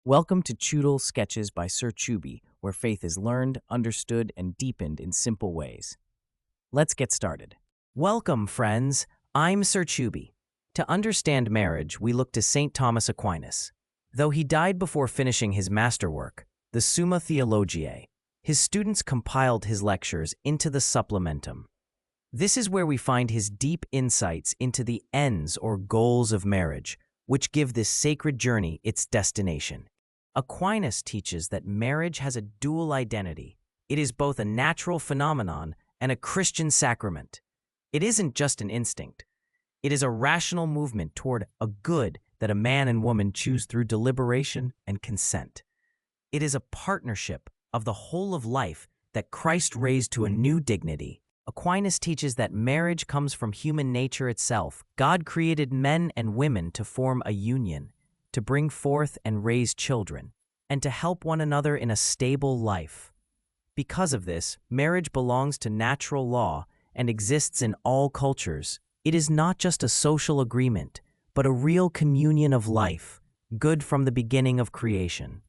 Welcome to Choodle Sketches by Sir Chuby, where faith is learned, understood, and deepened in simple ways. Let's get started. Welcome, friends. I'm Sir Chuby. To understand marriage, we look to St. Thomas Aquinas. Though he died before finishing his masterwork, the Summa Theologiae, his students compiled his lectures into the Supplementum. This is where we find his deep insights into the ends or goals of marriage, which give this sacred journey its destination. Aquinas teaches that marriage has a dual identity. It is both a natural phenomenon and a Christian sacrament. It isn't just an instinct. It is a rational movement toward a good that a man and woman choose through deliberation and consent. It is a partnership of the whole of life that Christ raised to a new dignity. Aquinas teaches that marriage comes from human nature itself. God created men and women to form a union, to bring forth and raise children, and to help one another in a stable life. Because of this, marriage belongs to natural law and exists in all cultures. It is not just a social agreement, but a real communion of life, good from the beginning of creation.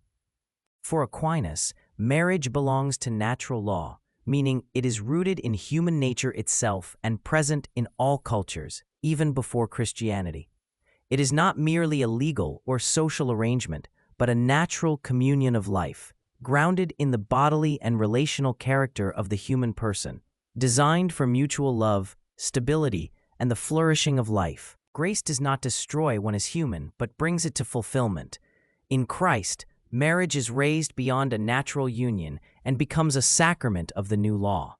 For Aquinas, marriage belongs to natural law, meaning it is rooted in human nature itself and present in all cultures, even before Christianity. It is not merely a legal or social arrangement, but a natural communion of life, grounded in the bodily and relational character of the human person, designed for mutual love, stability, and the flourishing of life. Grace does not destroy what is human, but brings it to fulfillment. In Christ, marriage is raised beyond a natural union and becomes a sacrament of the new law.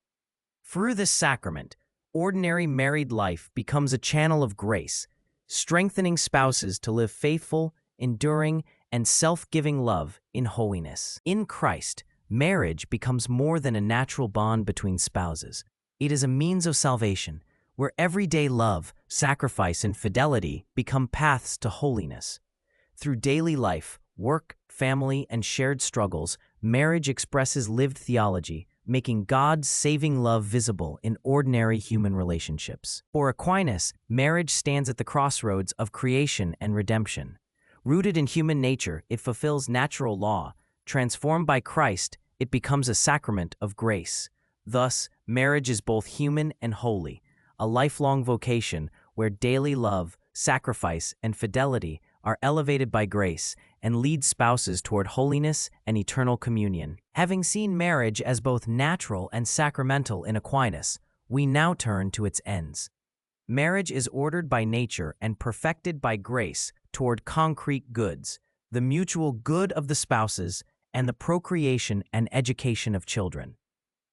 Through this sacrament, ordinary married life becomes a channel of grace, strengthening spouses to live faithful, enduring, and self-giving love in holiness. In Christ, marriage becomes more than a natural bond between spouses. It is a means of salvation, where everyday love, sacrifice, and fidelity become paths to holiness. Through daily life, work, family, and shared struggles, marriage expresses lived theology, making God's saving love visible in ordinary human relationships. For Aquinas, marriage stands at the crossroads of creation and redemption. Rooted in human nature, it fulfills natural law. Transformed by Christ, it becomes a sacrament of grace. Thus, marriage is both human and holy, a lifelong vocation where daily love, sacrifice, and fidelity are elevated by grace and lead spouses toward holiness and eternal communion. Having seen marriage as both natural and sacramental in Aquinas, we now turn to its ends. Marriage is ordered by nature and perfected by grace toward concrete goods, the mutual good of the spouses and the procreation and education of children.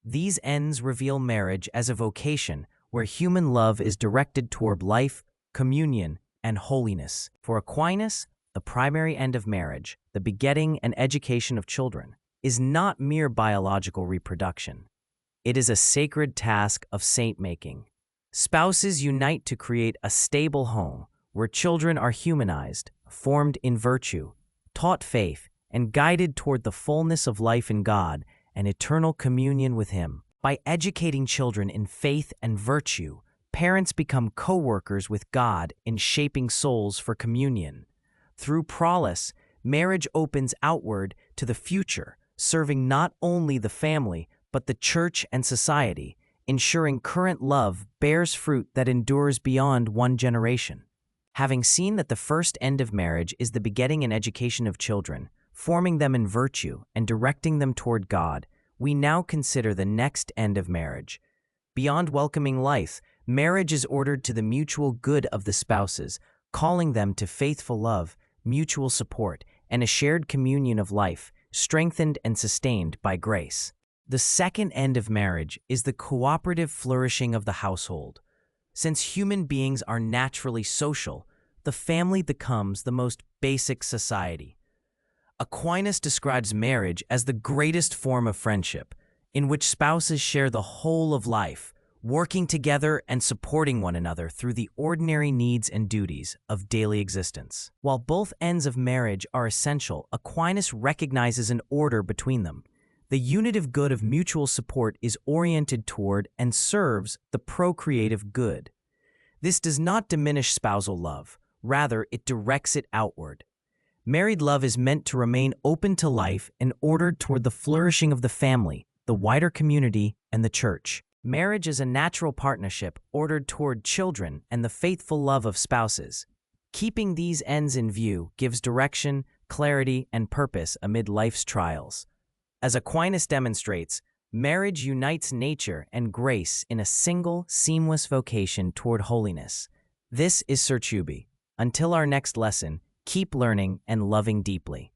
These ends reveal marriage as a vocation where human love is directed toward life, communion, and holiness. For Aquinas, the primary end of marriage, the begetting and education of children, is not mere biological reproduction. It is a sacred task of saint-making. Spouses unite to create a stable home where children are humanized, formed in virtue, taught faith, and guided toward the fullness of life in God and eternal communion with Him. By educating children in faith and virtue, parents become co-workers with God in shaping souls for communion. Through prolass, marriage opens outward to the future, serving not only the family, but the church and society, ensuring current love bears fruit that endures beyond one generation. Having seen that the first end of marriage is the begetting and education of children, forming them in virtue and directing them toward God, we now consider the next end of marriage. Beyond welcoming life, marriage is ordered to the mutual good of the spouses, calling them to faithful love, mutual support, and a shared communion of life, strengthened and sustained by grace. The second end of marriage is the cooperative flourishing of the household. Since human beings are naturally social, the family becomes the most basic society. Aquinas describes marriage as the greatest form of friendship, in which spouses share the whole of life, working together and supporting one another through the ordinary needs and duties of daily existence. While both ends of marriage are essential, Aquinas recognizes an order between them. The unitive good of mutual support is oriented toward and serves the procreative good. This does not diminish spousal love, rather it directs it outward. Married love is meant to remain open to life and ordered toward the flourishing of the family, the wider community, and the church. Marriage is a natural partnership ordered toward children and the faithful love of spouses. Keeping these ends in view gives direction, clarity, and purpose amid life's trials. As Aquinas demonstrates, marriage unites nature and grace in a single, seamless vocation toward holiness. This is Sir Chuby. Until our next lesson, keep learning and loving deeply.